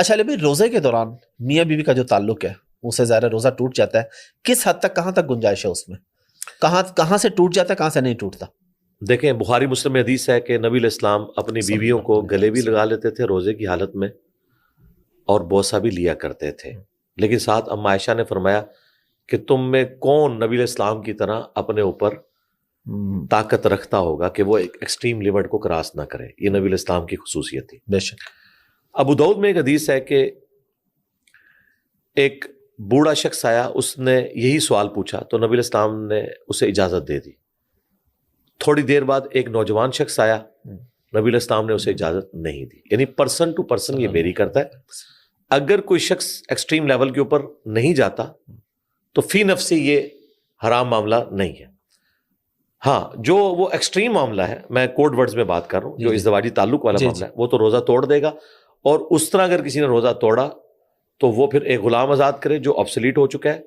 اچھا علی بھائی، روزے کے دوران میاں بیوی کا جو تعلق ہے اسے ظاہر ہے روزہ ٹوٹ جاتا ہے، کس حد تک کہاں تک گنجائش ہے اس میں؟ کہاں سے ٹوٹ جاتا ہے، کہاں سے نہیں ٹوٹتا؟ دیکھیں بخاری مسلم میں حدیث ہے کہ نبی علیہ السلام اپنی بیویوں کو گلے بھی لگا لیتے تھے روزے کی حالت میں اور بوسہ بھی لیا کرتے تھے، لیکن ساتھ ام عائشہ نے فرمایا کہ تم میں کون نبی علیہ السلام کی طرح اپنے اوپر طاقت رکھتا ہوگا کہ وہ ایک ایکسٹریم لیمٹ کو کراس نہ کرے. یہ نبی علیہ السلام کی خصوصیت تھی. بے شک. ابو داؤد میں ایک حدیث ہے کہ ایک بوڑھا شخص آیا، اس نے یہی سوال پوچھا تو نبی علیہ السلام نے اسے اجازت دے دی. تھوڑی دیر بعد ایک نوجوان شخص آیا، نبی علیہ السلام نے اسے اجازت نہیں دی. یعنی پرسن ٹو پرسن یہ ویری کرتا ہے. اگر کوئی شخص ایکسٹریم لیول کے اوپر نہیں جاتا تو فی نفسی یہ حرام معاملہ نہیں ہے. ہاں جو وہ ایکسٹریم معاملہ ہے، میں کوڈ ورڈز میں بات کر رہا ہوں، جو ازدواجی تعلق والا معاملہ ہے، وہ تو روزہ توڑ دے گا. اور اس طرح اگر کسی نے روزہ توڑا تو وہ پھر ایک غلام آزاد کرے جو آبسلیٹ ہو چکا ہے.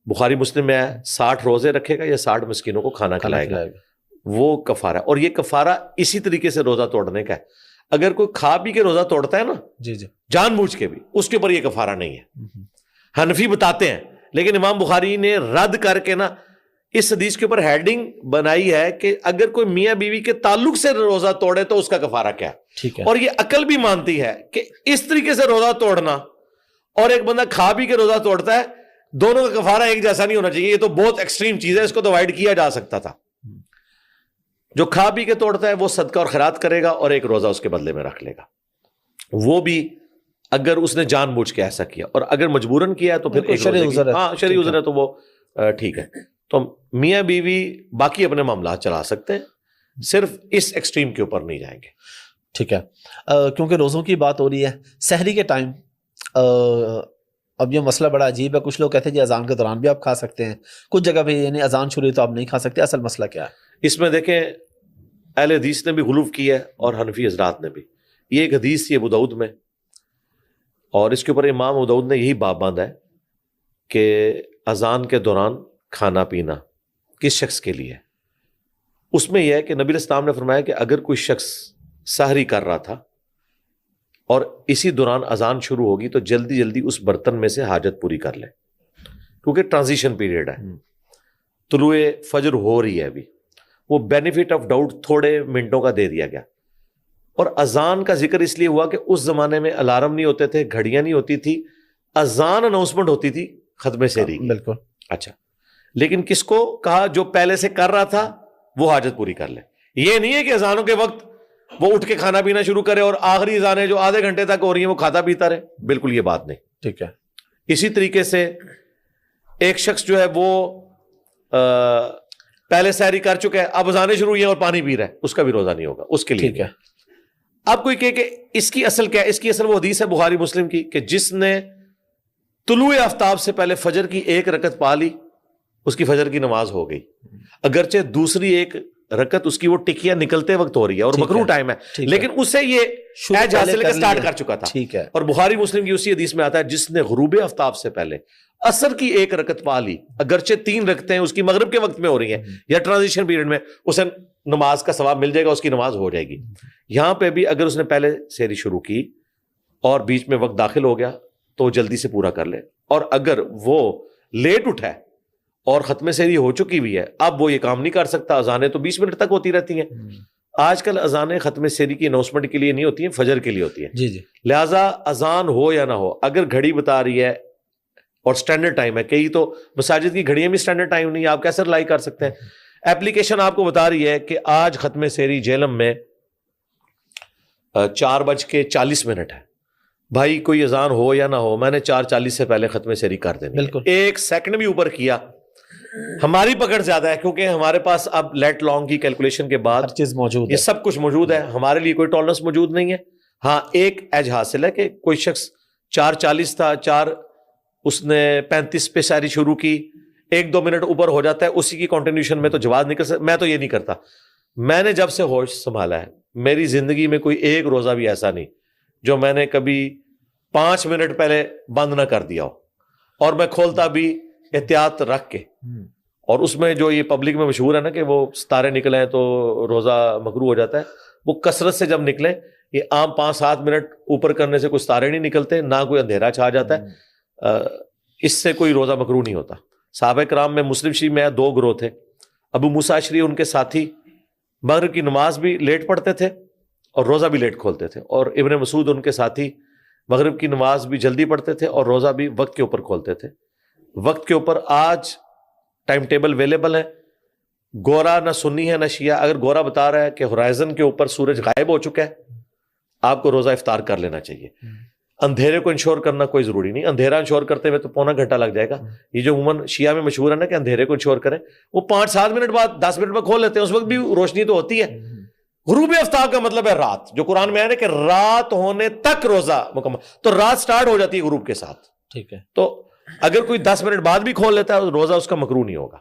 بخاری مسلم میں ہے 60 روزے رکھے گا یا 60 مسکینوں کو کھانا کھلائے گا، وہ کفارہ. اور یہ کفارہ اسی طریقے سے روزہ توڑنے کا ہے. اگر کوئی کھا پی کے روزہ توڑتا ہے نا جان بوجھ کے بھی، اس کے اوپر یہ کفارہ نہیں ہے. حنفی بتاتے ہیں، لیکن امام بخاری نے رد کر کے نا اس حدیث کے اوپر ہیڈنگ بنائی ہے کہ اگر کوئی میاں بیوی کے تعلق سے روزہ توڑے تو اس کا کفارہ کیا ہے. اور یہ عقل بھی مانتی ہے کہ اس طریقے سے روزہ توڑنا اور ایک بندہ کھا پی کے روزہ توڑتا ہے، دونوں کا کفارہ ایک جیسا نہیں ہونا چاہیے. یہ تو بہت ایکسٹریم چیز ہے، اس کو تو اوائڈ کیا جا سکتا تھا. جو کھا پی کے توڑتا ہے وہ صدقہ اور خیرات کرے گا اور ایک روزہ اس کے بدلے میں رکھ لے گا. وہ بھی اگر اس نے جان بوجھ کے ایسا کیا، اور اگر مجبوراً کیا ہے تو پھر شرعی عذر ہے تو وہ ٹھیک ہے. تو میاں بیوی باقی اپنے معاملات چلا سکتے ہیں، صرف اس ایکسٹریم کے اوپر نہیں جائیں گے. ٹھیک ہے. کیونکہ روزوں کی بات ہو رہی ہے، سحری کے ٹائم اب یہ مسئلہ بڑا عجیب ہے. کچھ لوگ کہتے ہیں جی اذان کے دوران بھی آپ کھا سکتے ہیں، کچھ جگہ پہ یعنی اذان شروع تو آپ نہیں کھا سکتے. اصل مسئلہ کیا ہے اس میں؟ دیکھیں اہل حدیث نے بھی غلو کیا ہے اور حنفی حضرات نے بھی. یہ ایک حدیث تھی ابو داؤد میں، اور اس کے اوپر امام ابو داؤد نے یہی باب باندھا ہے کہ اذان کے دوران کھانا پینا کس شخص کے لیے. اس میں یہ ہے کہ نبی علیہ السلام نے فرمایا کہ اگر کوئی شخص سحری کر رہا تھا اور اسی دوران اذان شروع ہوگی تو جلدی جلدی اس برتن میں سے حاجت پوری کر لے، کیونکہ ٹرانزیشن پیریڈ ہے، طلوع فجر ہو رہی ہے ابھی. وہ بینیفٹ آف ڈاؤٹ تھوڑے منٹوں کا دے دیا گیا. اور اذان کا ذکر اس لیے ہوا کہ اس زمانے میں الارم نہیں ہوتے تھے، گھڑیاں نہیں ہوتی تھی، اذان اناؤنسمنٹ ہوتی تھی ختم سحری. بالکل. اچھا، لیکن کس کو کہا؟ جو پہلے سے کر رہا تھا وہ حاجت پوری کر لے. یہ نہیں ہے کہ اذانوں کے وقت وہ اٹھ کے کھانا پینا شروع کرے اور آخری اذانیں جو آدھے گھنٹے تک ہو رہی ہیں وہ کھاتا پیتا رہے. بالکل یہ بات نہیں. ٹھیک ہے. اسی طریقے سے ایک شخص جو ہے وہ پہلے سحری کر چکا ہے، اب اذانیں شروع ہوئی ہیں اور پانی پی رہا ہے، اس کا بھی روزہ نہیں ہوگا اس کے لیے. ٹھیک ہے. اب کوئی کہے کہ اس کی اصل کیا ہے؟ اس کی اصل وہ حدیث ہے بخاری مسلم کی کہ جس نے طلوع آفتاب سے پہلے فجر کی ایک رکعت پا لی اس کی فجر کی نماز ہو گئی، اگرچہ دوسری ایک رکعت اس کی وہ ٹکیاں نکلتے وقت ہو رہی ہے اور مکروہ ٹائم ہے، لیکن اسے یہ ایج حاصل کر سٹارٹ کر چکا تھا. ٹھیک ہے. اور بخاری مسلم کی اسی حدیث میں آتا ہے جس نے غروب آفتاب سے پہلے عصر کی ایک رکعت پا لی، اگرچہ 3 رکعتیں اس کی مغرب کے وقت میں ہو رہی ہیں یا ٹرانزیشن پیریڈ میں، اسے نماز کا ثواب مل جائے گا، اس کی نماز ہو جائے گی. یہاں پہ بھی اگر اس نے پہلے سحری شروع کی اور بیچ میں وقت داخل ہو گیا تو وہ جلدی سے پورا کر لے. اور اگر وہ لیٹ اٹھا ہے اور ختم سحری ہو چکی بھی ہے، اب وہ یہ کام نہیں کر سکتا. اذانیں تو 20 منٹ تک ہوتی رہتی ہیں. آج کل اذانیں ختم سحری کی اناؤنسمنٹ کے لیے نہیں ہوتی ہیں، فجر کے لیے ہوتی ہیں. جی جی. لہٰذا اذان ہو یا نہ ہو، اگر گھڑی بتا رہی ہے اور سٹینڈرڈ ٹائم ہے، کئی تو مساجد کی گھڑیاں بھی سٹینڈرڈ ٹائم نہیں ہے، آپ کیسے ریلائی کر سکتے ہیں؟ ایپلیکیشن آپ کو بتا رہی ہے کہ آج ختم سحری جہلم میں 4:40 ہے. بھائی کوئی اذان ہو یا نہ ہو، میں نے 4:40 سے پہلے ختم سحری کر دینی. بالکل. 1 سیکنڈ بھی اوپر کیا ہماری پکڑ زیادہ ہے، کیونکہ ہمارے پاس اب لیٹ لانگ کی کیلکولیشن کے بعد ہر چیز موجود ہے، یہ سب کچھ موجود ہے، ہمارے لیے کوئی ٹالرنس موجود نہیں ہے. ہاں ایک ایج حاصل ہے کہ کوئی شخص 4:40 تھا، اس نے 35 پہ سحری شروع کی، 1-2 منٹ اوپر ہو جاتا ہے، اسی کی کنٹینیوشن میں تو جواز نہیں کر سکتا. میں تو یہ نہیں کرتا. میں نے جب سے ہوش سنبھالا ہے میری زندگی میں کوئی ایک روزہ بھی ایسا نہیں جو میں نے کبھی 5 منٹ پہلے بند نہ کر دیا ہو، اور میں کھولتا بھی احتیاط رکھ کے. اور اس میں جو یہ پبلک میں مشہور ہے نا کہ وہ ستارے نکلے ہیں تو روزہ مکروہ ہو جاتا ہے، وہ کثرت سے جب نکلے یہ عام 5-7 منٹ اوپر کرنے سے کوئی ستارے نہیں نکلتے، نہ کوئی اندھیرا چھا جاتا ہے، اس سے کوئی روزہ مکروہ نہیں ہوتا۔ صحابہ کرام میں مسلم شریف میں 2 گروہ تھے، ابو موسیٰ اشعری ان کے ساتھی مغرب کی نماز بھی لیٹ پڑھتے تھے اور روزہ بھی لیٹ کھولتے تھے، اور ابن مسعود ان کے ساتھی مغرب کی نماز بھی جلدی پڑھتے تھے اور روزہ بھی وقت کے اوپر کھولتے تھے۔ وقت کے اوپر آج ٹائم ٹیبل اویلیبل ہے، گورا نہ سنی ہے نہ شیعہ، اگر گورا بتا رہا ہے کہ ہورائزن کے اوپر سورج غائب ہو چکا ہے، آپ کو روزہ افطار کر لینا چاہیے۔ اندھیرے کو انشور کرنا کوئی ضروری نہیں، اندھیرا انشور کرتے ہوئے تو پونا گھنٹہ لگ جائے گا۔ یہ جو عموماً شیعہ میں مشہور ہے نا کہ اندھیرے کو انشور کریں، وہ 5-7 منٹ بعد 10 منٹ میں کھول لیتے ہیں، اس وقت بھی روشنی تو ہوتی ہے۔ غروب آفتاب کا مطلب ہے رات، جو قرآن میں ہے نا کہ رات ہونے تک روزہ مکمل، تو رات سٹارٹ ہو جاتی ہے غروب کے ساتھ، ٹھیک ہے۔ تو اگر کوئی 10 منٹ بعد بھی کھول لیتا ہے روزہ اس کا مکروہ نہیں ہوگا۔